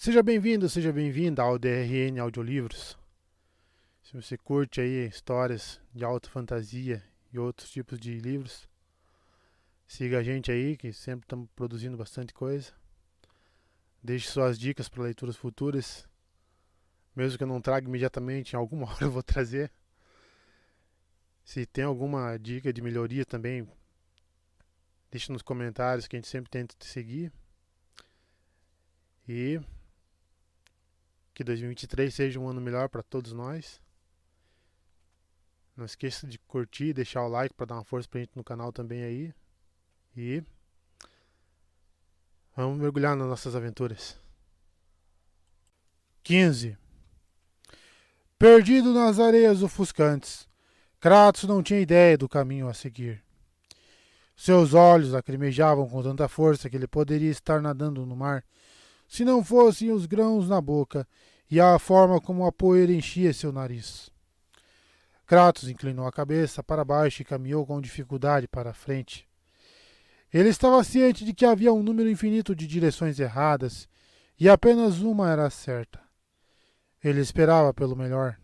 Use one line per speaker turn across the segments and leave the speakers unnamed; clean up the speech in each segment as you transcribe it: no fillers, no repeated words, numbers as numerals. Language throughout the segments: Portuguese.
Seja bem-vindo, seja bem-vinda ao DRN Audiolivros. Se você curte aí histórias de alta fantasia e outros tipos de livros, siga a gente aí, que sempre estamos produzindo bastante coisa. Deixe suas dicas para leituras futuras, mesmo que eu não traga imediatamente, em alguma hora eu vou trazer. Se tem alguma dica de melhoria também, deixe nos comentários que a gente sempre tenta te seguir. E que 2023 seja um ano melhor para todos nós. Não esqueça de curtir e deixar o like para dar uma força pra gente no canal também aí. E vamos mergulhar nas nossas aventuras. 15. Perdido nas areias ofuscantes, Kratos não tinha ideia do caminho a seguir. Seus olhos lacrimejavam com tanta força que ele poderia estar nadando no mar, se não fossem os grãos na boca e a forma como a poeira enchia seu nariz. Kratos inclinou a cabeça para baixo e caminhou com dificuldade para a frente. Ele estava ciente de que havia um número infinito de direções erradas e apenas uma era certa. Ele esperava pelo melhor.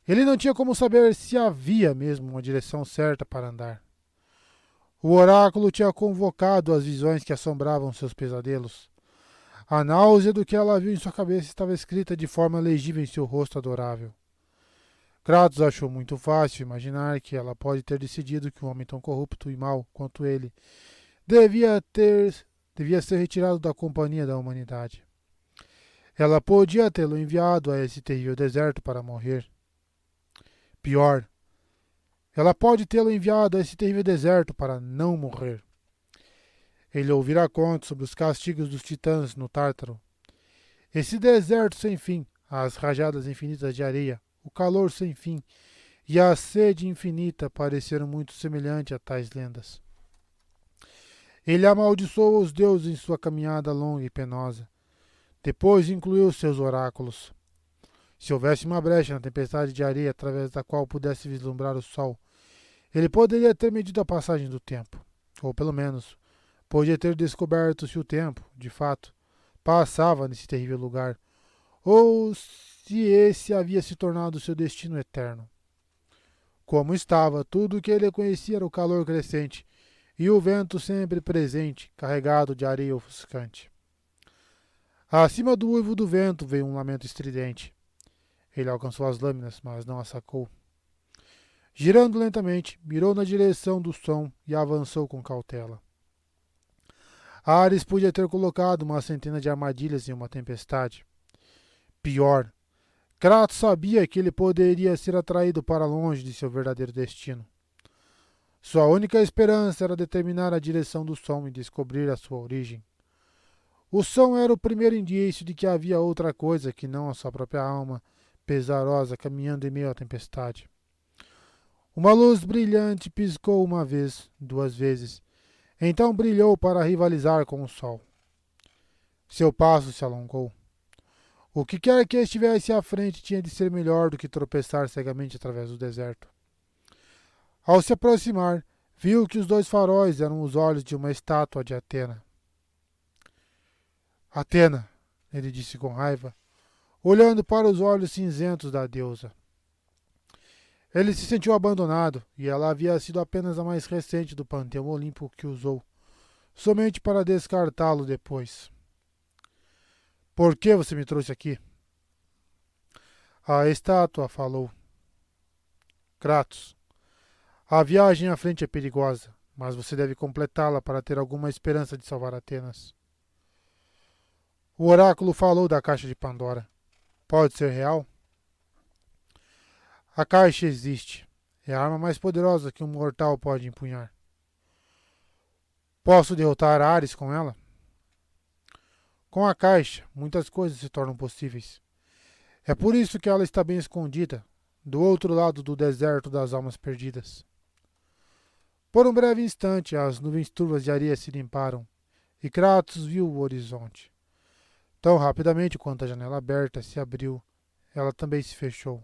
Ele não tinha como saber se havia mesmo uma direção certa para andar. O oráculo tinha convocado as visões que assombravam seus pesadelos. A náusea do que ela viu em sua cabeça estava escrita de forma legível em seu rosto adorável. Kratos achou muito fácil imaginar que ela pode ter decidido que um homem tão corrupto e mau quanto ele devia ser retirado da companhia da humanidade. Ela podia tê-lo enviado a esse terrível deserto para morrer. Pior, ela pode tê-lo enviado a esse terrível deserto para não morrer. Ele ouvirá contos sobre os castigos dos titãs no Tártaro. Esse deserto sem fim, as rajadas infinitas de areia, o calor sem fim e a sede infinita pareceram muito semelhantes a tais lendas. Ele amaldiçoou os deuses em sua caminhada longa e penosa. Depois incluiu seus oráculos. Se houvesse uma brecha na tempestade de areia através da qual pudesse vislumbrar o sol, ele poderia ter medido a passagem do tempo. Ou pelo menos, podia ter descoberto se o tempo, de fato, passava nesse terrível lugar, ou se esse havia se tornado seu destino eterno. Como estava, tudo o que ele conhecia era o calor crescente e o vento sempre presente, carregado de areia ofuscante. Acima do uivo do vento veio um lamento estridente. Ele alcançou as lâminas, mas não as sacou. Girando lentamente, mirou na direção do som e avançou com cautela. Ares podia ter colocado uma centena de armadilhas em uma tempestade. Pior, Kratos sabia que ele poderia ser atraído para longe de seu verdadeiro destino. Sua única esperança era determinar a direção do som e descobrir a sua origem. O som era o primeiro indício de que havia outra coisa que não a sua própria alma pesarosa caminhando em meio à tempestade. Uma luz brilhante piscou uma vez, duas vezes, então brilhou para rivalizar com o sol. Seu passo se alongou. O que quer que estivesse à frente tinha de ser melhor do que tropeçar cegamente através do deserto. Ao se aproximar, viu que os dois faróis eram os olhos de uma estátua de Atena. Atena, ele disse com raiva, olhando para os olhos cinzentos da deusa. Ele se sentiu abandonado e ela havia sido apenas a mais recente do panteão olímpico que usou, somente para descartá-lo depois. Por que você me trouxe aqui? A estátua falou. Kratos, a viagem à frente é perigosa, mas você deve completá-la para ter alguma esperança de salvar Atenas. O oráculo falou da caixa de Pandora. Pode ser real? A caixa existe. É a arma mais poderosa que um mortal pode empunhar. Posso derrotar Ares com ela? Com a caixa, muitas coisas se tornam possíveis. É por isso que ela está bem escondida, do outro lado do deserto das almas perdidas. Por um breve instante, as nuvens turvas de areia se limparam, e Kratos viu o horizonte. Tão rapidamente quanto a janela aberta se abriu, ela também se fechou.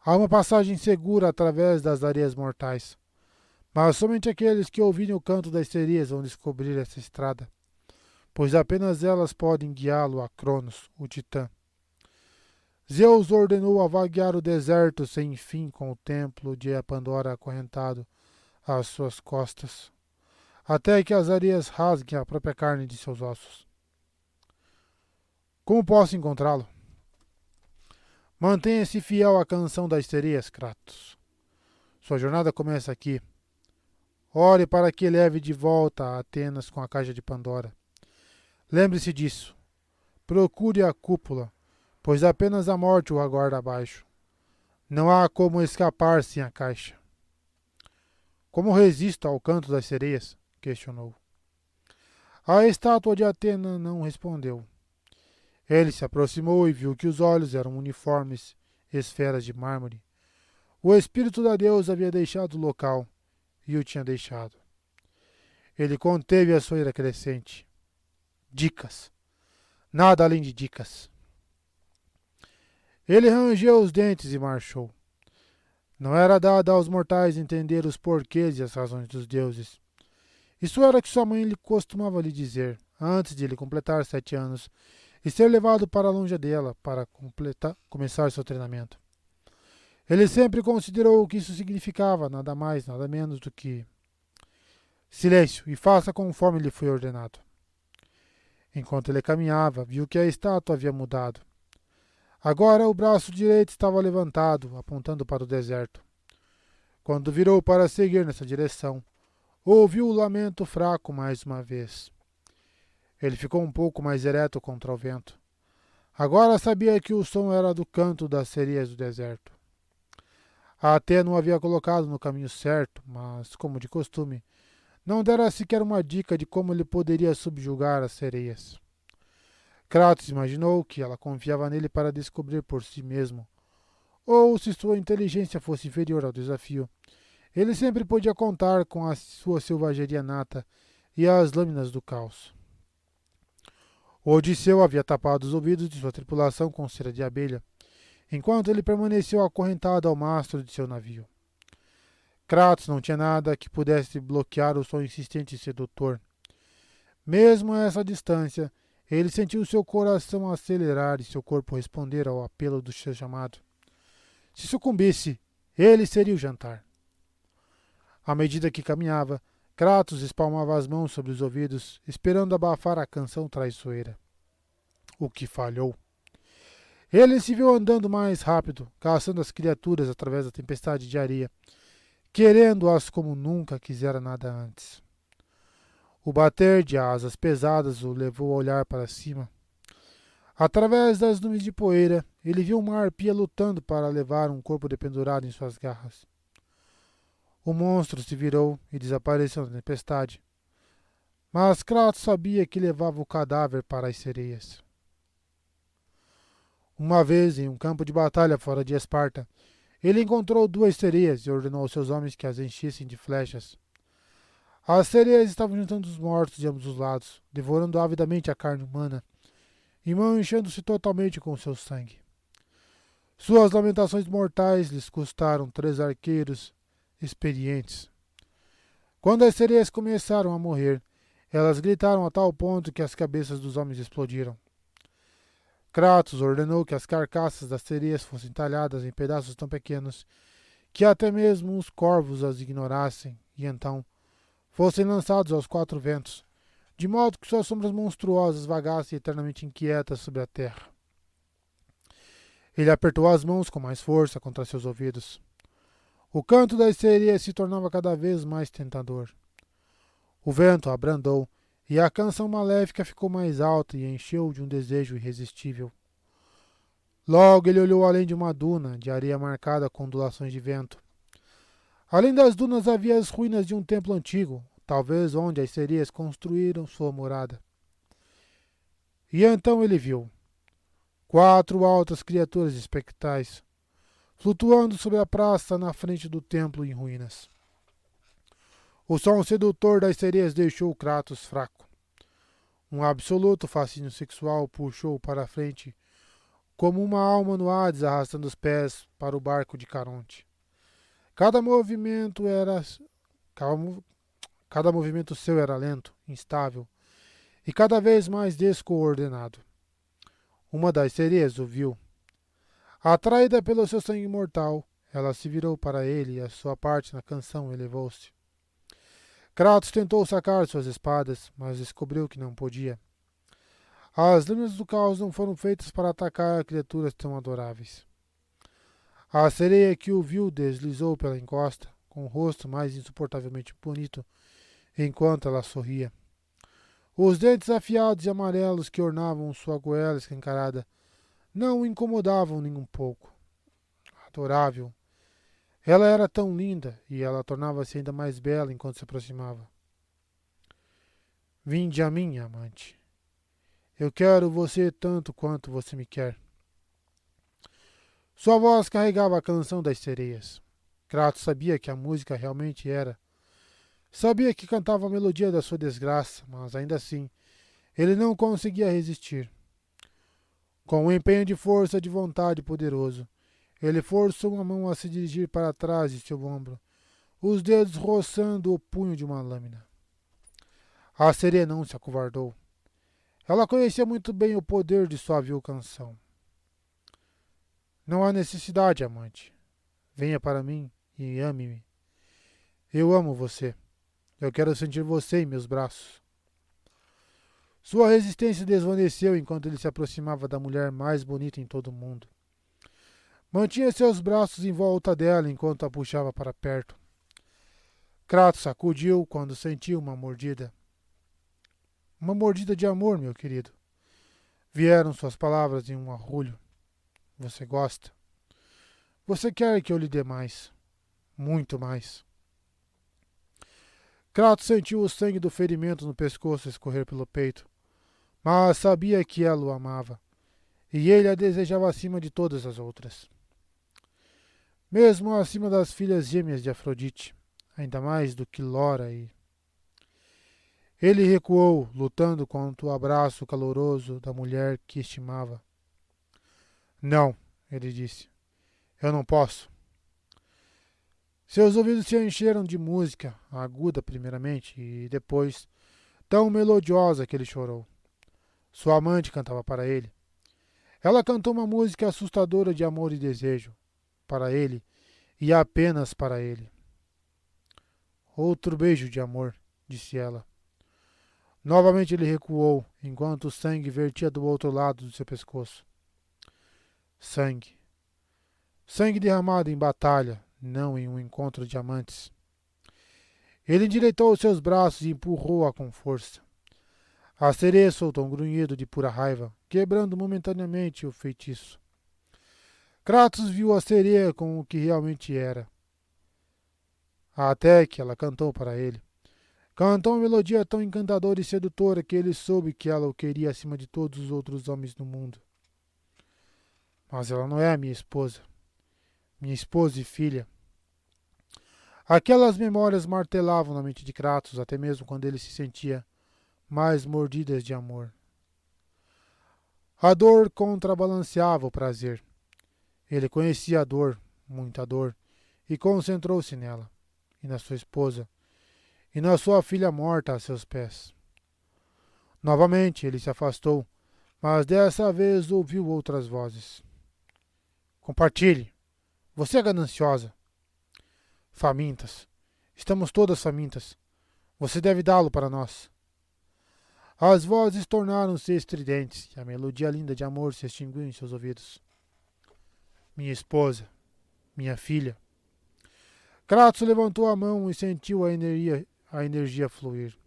Há uma passagem segura através das areias mortais, mas somente aqueles que ouvirem o canto das sereias vão descobrir essa estrada. pois apenas elas podem guiá-lo a Cronos, o titã. Zeus ordenou a vaguear o deserto sem fim com o templo de Pandora acorrentado às suas costas, até que as areias rasguem a própria carne de seus ossos. Como posso encontrá-lo? Mantenha-se fiel à canção das sereias, Kratos. Sua jornada começa aqui. Ore para que leve de volta a Atenas com a caixa de Pandora. Lembre-se disso. Procure a cúpula, pois apenas a morte o aguarda abaixo. Não há como escapar sem a caixa. Como resisto ao canto das sereias? Questionou. A estátua de Atena não respondeu. Ele se aproximou e viu que os olhos eram uniformes esferas de mármore. O espírito da deusa havia deixado o local e o tinha deixado. Ele conteve a sua ira crescente. Dicas. Nada além de dicas. Ele rangeu os dentes e marchou. Não era dado aos mortais entender os porquês e as razões dos deuses. Isso era o que sua mãe lhe costumava lhe dizer, antes de ele completar 7 anos e ser levado para longe dela para começar seu treinamento. Ele sempre considerou que isso significava nada mais, nada menos do que silêncio e faça conforme lhe foi ordenado. Enquanto ele caminhava, viu que a estátua havia mudado. Agora o braço direito estava levantado, apontando para o deserto. Quando virou para seguir nessa direção, ouviu o lamento fraco mais uma vez. Ele ficou um pouco mais ereto contra o vento. Agora sabia que o som era do canto das sereias do deserto. A Atena o havia colocado no caminho certo, mas, como de costume, não dera sequer uma dica de como ele poderia subjugar as sereias. Kratos imaginou que ela confiava nele para descobrir por si mesmo, ou se sua inteligência fosse inferior ao desafio. Ele sempre podia contar com a sua selvageria nata e as lâminas do caos. O Odisseu havia tapado os ouvidos de sua tripulação com cera de abelha, enquanto ele permaneceu acorrentado ao mastro de seu navio. Kratos não tinha nada que pudesse bloquear o som insistente e sedutor. Mesmo a essa distância, ele sentiu seu coração acelerar e seu corpo responder ao apelo do seu chamado. Se sucumbisse, ele seria o jantar. À medida que caminhava, Kratos espalmava as mãos sobre os ouvidos, esperando abafar a canção traiçoeira. O que falhou. Ele se viu andando mais rápido, caçando as criaturas através da tempestade de areia, querendo-as como nunca quisera nada antes. O bater de asas pesadas o levou a olhar para cima. Através das nuvens de poeira, ele viu uma arpia lutando para levar um corpo dependurado em suas garras. O monstro se virou e desapareceu na tempestade. Mas Kratos sabia que levava o cadáver para as sereias. Uma vez, em um campo de batalha fora de Esparta, ele encontrou 2 sereias e ordenou aos seus homens que as enchessem de flechas. As sereias estavam juntando os mortos de ambos os lados, devorando avidamente a carne humana e manchando-se totalmente com seu sangue. Suas lamentações mortais lhes custaram 3 arqueiros experientes. Quando as sereias começaram a morrer, elas gritaram a tal ponto que as cabeças dos homens explodiram. Kratos ordenou que as carcaças das sereias fossem talhadas em pedaços tão pequenos que até mesmo os corvos as ignorassem e então fossem lançados aos 4 ventos, de modo que suas sombras monstruosas vagassem eternamente inquietas sobre a terra. Ele apertou as mãos com mais força contra seus ouvidos. O canto das sereias se tornava cada vez mais tentador. O vento abrandou e a canção maléfica ficou mais alta e encheu de um desejo irresistível. Logo ele olhou além de uma duna de areia marcada com ondulações de vento. Além das dunas havia as ruínas de um templo antigo, talvez onde as sereias construíram sua morada. E então ele viu 4 altas criaturas espectrais, flutuando sobre a praça na frente do templo em ruínas. O som sedutor das sereias deixou Kratos fraco. Um absoluto fascínio sexual puxou-o para a frente, como uma alma no Hades arrastando os pés para o barco de Caronte. Cada movimento seu era lento, instável, e cada vez mais descoordenado. Uma das sereias o viu. Atraída pelo seu sangue mortal, ela se virou para ele e a sua parte na canção elevou-se. Kratos tentou sacar suas espadas, mas descobriu que não podia. As lâminas do caos não foram feitas para atacar criaturas tão adoráveis. A sereia que o viu deslizou pela encosta, com o rosto mais insuportavelmente bonito, enquanto ela sorria. Os dentes afiados e amarelos que ornavam sua goela escancarada não o incomodavam nem um pouco. Adorável. Ela era tão linda e ela tornava-se ainda mais bela enquanto se aproximava. Vinde a mim, amante. Eu quero você tanto quanto você me quer. Sua voz carregava a canção das sereias. Kratos sabia que a música realmente era. Sabia que cantava a melodia da sua desgraça, mas ainda assim, ele não conseguia resistir. Com um empenho de força de vontade poderoso, ele forçou uma mão a se dirigir para trás de seu ombro, os dedos roçando o punho de uma lâmina. A sereia não se acovardou. Ela conhecia muito bem o poder de sua vil canção. Não há necessidade, amante. Venha para mim e ame-me. Eu amo você. Eu quero sentir você em meus braços. Sua resistência desvaneceu enquanto ele se aproximava da mulher mais bonita em todo o mundo. Mantinha seus braços em volta dela enquanto a puxava para perto. Kratos sacudiu quando sentiu uma mordida. Uma mordida de amor, meu querido. Vieram suas palavras em um arrulho. Você gosta? Você quer que eu lhe dê mais? Muito mais. Kratos sentiu o sangue do ferimento no pescoço escorrer pelo peito, mas sabia que ela o amava, e ele a desejava acima de todas as outras. Mesmo acima das filhas gêmeas de Afrodite, ainda mais do que Lora e... Ele recuou, lutando contra o abraço caloroso da mulher que estimava. Não, ele disse. Eu não posso. Seus ouvidos se encheram de música, aguda primeiramente e depois tão melodiosa que ele chorou. Sua amante cantava para ele. Ela cantou uma música assustadora de amor e desejo, para ele e apenas para ele. Outro beijo de amor, disse ela. Novamente ele recuou, enquanto o sangue vertia do outro lado do seu pescoço. Sangue. Sangue derramado em batalha, não em um encontro de amantes. Ele endireitou os seus braços e empurrou-a com força. A sereia soltou um grunhido de pura raiva, quebrando momentaneamente o feitiço. Kratos viu a sereia com o que realmente era. Até que ela cantou para ele. Cantou uma melodia tão encantadora e sedutora que ele soube que ela o queria acima de todos os outros homens do mundo. Mas ela não é minha esposa e filha. Aquelas memórias martelavam na mente de Kratos, até mesmo quando ele se sentia mais mordidas de amor. A dor contrabalanceava o prazer. Ele conhecia a dor, muita dor, e concentrou-se nela, e na sua esposa, e na sua filha morta a seus pés. Novamente ele se afastou, mas dessa vez ouviu outras vozes. Compartilhe. Você é gananciosa. Famintas. Estamos todas famintas. Você deve dá-lo para nós. As vozes tornaram-se estridentes e a melodia linda de amor se extinguiu em seus ouvidos. Minha esposa. Minha filha. Kratos levantou a mão e sentiu a energia fluir.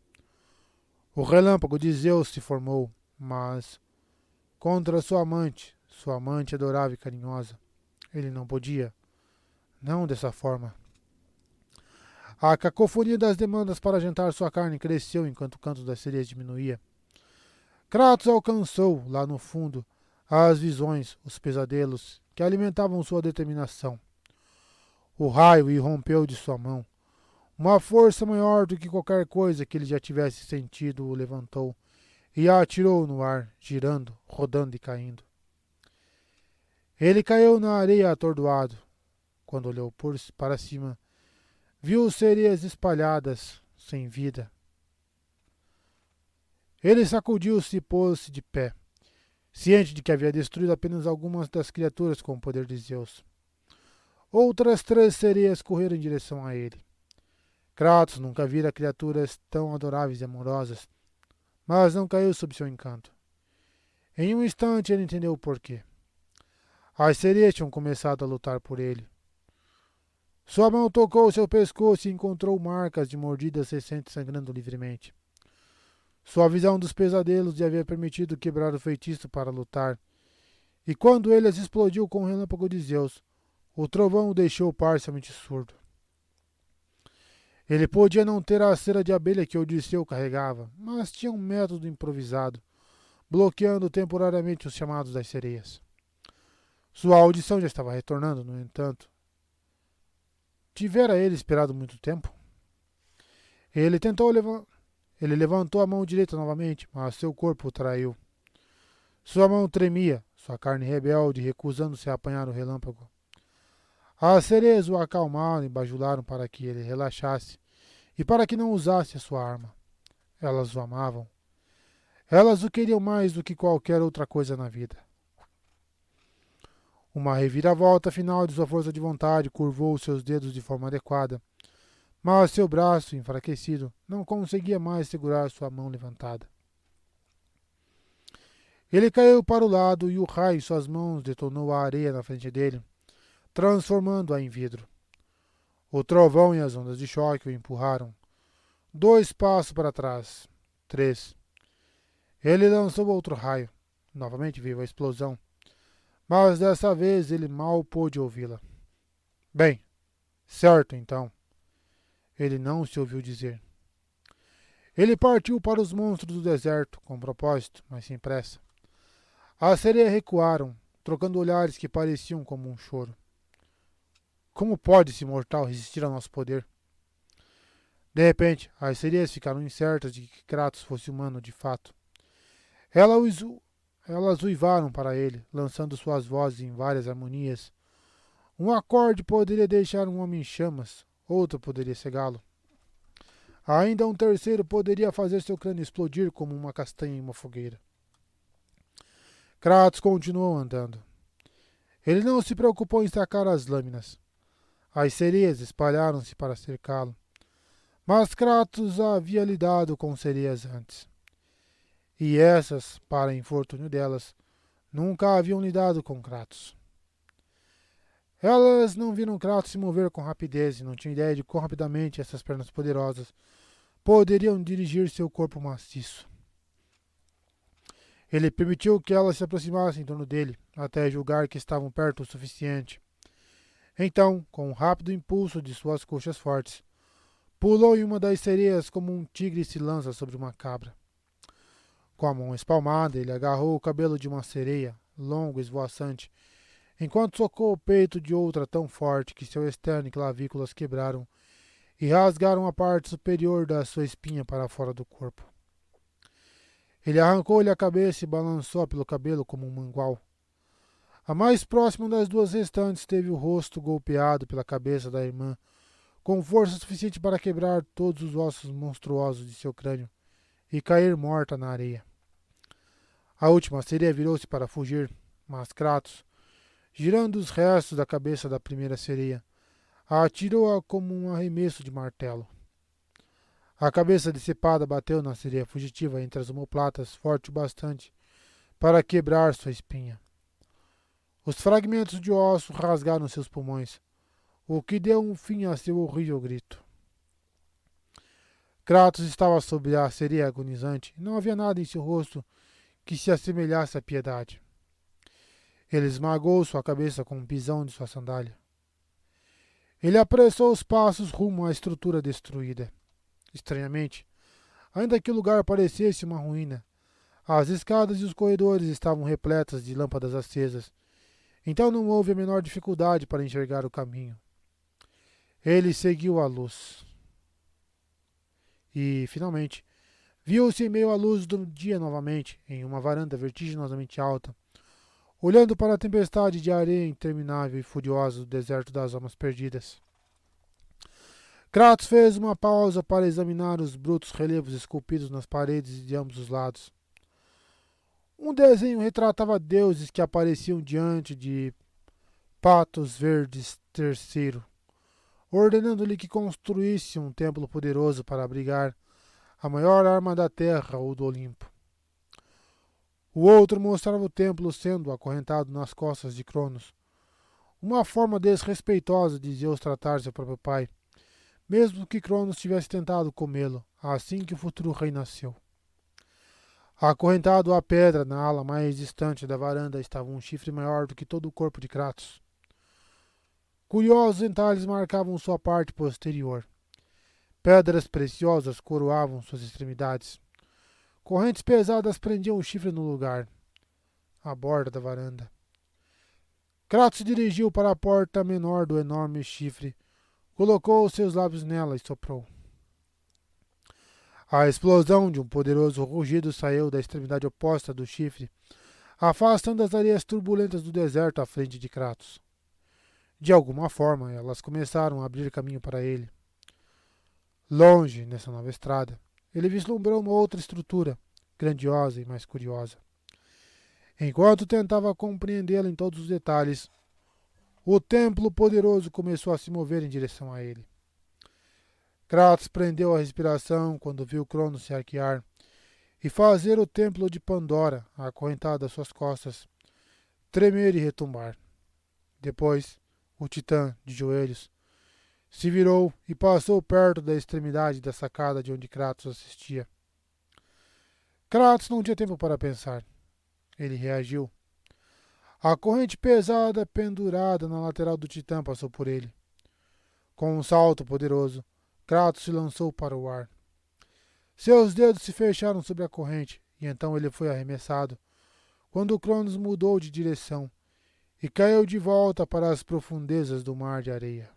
O relâmpago de Zeus se formou, mas contra sua amante adorável e carinhosa, ele não podia. Não dessa forma. A cacofonia das demandas para jantar sua carne cresceu enquanto o canto das sereias diminuía. Kratos alcançou, lá no fundo, as visões, os pesadelos que alimentavam sua determinação. O raio irrompeu de sua mão. Uma força maior do que qualquer coisa que ele já tivesse sentido o levantou e a atirou no ar, girando, rodando e caindo. Ele caiu na areia atordoado. Quando olhou para cima, viu sereias espalhadas, sem vida. Ele sacudiu-se e pôs-se de pé, ciente de que havia destruído apenas algumas das criaturas com o poder de Zeus. Outras 3 sereias correram em direção a ele. Kratos nunca vira criaturas tão adoráveis e amorosas, mas não caiu sob seu encanto. Em um instante ele entendeu o porquê. As sereias tinham começado a lutar por ele. Sua mão tocou seu pescoço e encontrou marcas de mordidas recentes sangrando livremente. Sua visão dos pesadelos lhe havia permitido quebrar o feitiço para lutar, e quando ele as explodiu com o relâmpago de Zeus, o trovão o deixou parcialmente surdo. Ele podia não ter a cera de abelha que Odisseu carregava, mas tinha um método improvisado, bloqueando temporariamente os chamados das sereias. Sua audição já estava retornando, no entanto. Tivera ele esperado muito tempo? Ele levantou a mão direita novamente, mas seu corpo o traiu. Sua mão tremia, sua carne rebelde, recusando-se a apanhar o relâmpago. As sereias o acalmaram e bajularam para que ele relaxasse e para que não usasse a sua arma. Elas o amavam. Elas o queriam mais do que qualquer outra coisa na vida. Uma reviravolta final de sua força de vontade curvou seus dedos de forma adequada, mas seu braço, enfraquecido, não conseguia mais segurar sua mão levantada. Ele caiu para o lado e o raio em suas mãos detonou a areia na frente dele, transformando-a em vidro. O trovão e as ondas de choque o empurraram. 2 passos para trás. 3. Ele lançou outro raio. Novamente veio a explosão. Mas dessa vez ele mal pôde ouvi-la. Bem, certo então. Ele não se ouviu dizer. Ele partiu para os monstros do deserto, com propósito, mas sem pressa. As sereias recuaram, trocando olhares que pareciam como um choro. Como pode esse mortal resistir ao nosso poder? De repente, as sereias ficaram incertas de que Kratos fosse humano de fato. Elas uivaram para ele, lançando suas vozes em várias harmonias. Um acorde poderia deixar um homem em chamas, outro poderia cegá-lo. Ainda um terceiro poderia fazer seu crânio explodir como uma castanha em uma fogueira. Kratos continuou andando. Ele não se preocupou em sacar as lâminas. As sereias espalharam-se para cercá-lo. Mas Kratos havia lidado com sereias antes. E essas, para infortúnio delas, nunca haviam lidado com Kratos. Elas não viram Kratos se mover com rapidez e não tinham ideia de quão rapidamente essas pernas poderosas poderiam dirigir seu corpo maciço. Ele permitiu que elas se aproximassem em torno dele, até julgar que estavam perto o suficiente. Então, com um rápido impulso de suas coxas fortes, pulou em uma das sereias como um tigre se lança sobre uma cabra. Com a mão espalmada, ele agarrou o cabelo de uma sereia, longo e esvoaçante, enquanto socou o peito de outra tão forte que seu externo e clavículas quebraram e rasgaram a parte superior da sua espinha para fora do corpo. Ele arrancou-lhe a cabeça e balançou pelo cabelo como um mangual. A mais próxima das 2 restantes teve o rosto golpeado pela cabeça da irmã, com força suficiente para quebrar todos os ossos monstruosos de seu crânio e cair morta na areia. A última sereia virou-se para fugir, mas Kratos, girando os restos da cabeça da primeira sereia, a atirou-a como um arremesso de martelo. A cabeça decepada bateu na sereia fugitiva entre as omoplatas forte o bastante para quebrar sua espinha. Os fragmentos de osso rasgaram seus pulmões, o que deu um fim a seu horrível grito. Kratos estava sob a sereia agonizante e não havia nada em seu rosto que se assemelhasse à piedade. Ele esmagou sua cabeça com um pisão de sua sandália. Ele apressou os passos rumo à estrutura destruída. Estranhamente, ainda que o lugar parecesse uma ruína, as escadas e os corredores estavam repletas de lâmpadas acesas, então não houve a menor dificuldade para enxergar o caminho. Ele seguiu a luz. E, finalmente, viu-se em meio à luz do dia novamente, em uma varanda vertiginosamente alta, olhando para a tempestade de areia interminável e furiosa do deserto das almas perdidas. Kratos fez uma pausa para examinar os brutos relevos esculpidos nas paredes de ambos os lados. Um desenho retratava deuses que apareciam diante de Patos Verdes III, ordenando-lhe que construísse um templo poderoso para abrigar a maior arma da terra ou do Olimpo. O outro mostrava o templo sendo acorrentado nas costas de Cronos, uma forma desrespeitosa de Zeus tratar seu próprio pai, mesmo que Cronos tivesse tentado comê-lo assim que o futuro rei nasceu. Acorrentado à pedra na ala mais distante da varanda estava um chifre maior do que todo o corpo de Kratos. Curiosos entalhes marcavam sua parte posterior. Pedras preciosas coroavam suas extremidades. Correntes pesadas prendiam o chifre no lugar, à borda da varanda. Kratos se dirigiu para a porta menor do enorme chifre, colocou os seus lábios nela e soprou. A explosão de um poderoso rugido saiu da extremidade oposta do chifre, afastando as areias turbulentas do deserto à frente de Kratos. De alguma forma, elas começaram a abrir caminho para ele. Longe, nessa nova estrada, ele vislumbrou uma outra estrutura, grandiosa e mais curiosa. Enquanto tentava compreendê-la em todos os detalhes, o templo poderoso começou a se mover em direção a ele. Kratos prendeu a respiração quando viu Cronos se arquear e fazer o templo de Pandora, acorrentado às suas costas, tremer e retumbar. Depois, o titã, de joelhos, se virou e passou perto da extremidade da sacada de onde Kratos assistia. Kratos não tinha tempo para pensar. Ele reagiu. A corrente pesada pendurada na lateral do titã passou por ele. Com um salto poderoso, Kratos se lançou para o ar. Seus dedos se fecharam sobre a corrente e então ele foi arremessado, quando Cronos mudou de direção e caiu de volta para as profundezas do mar de areia.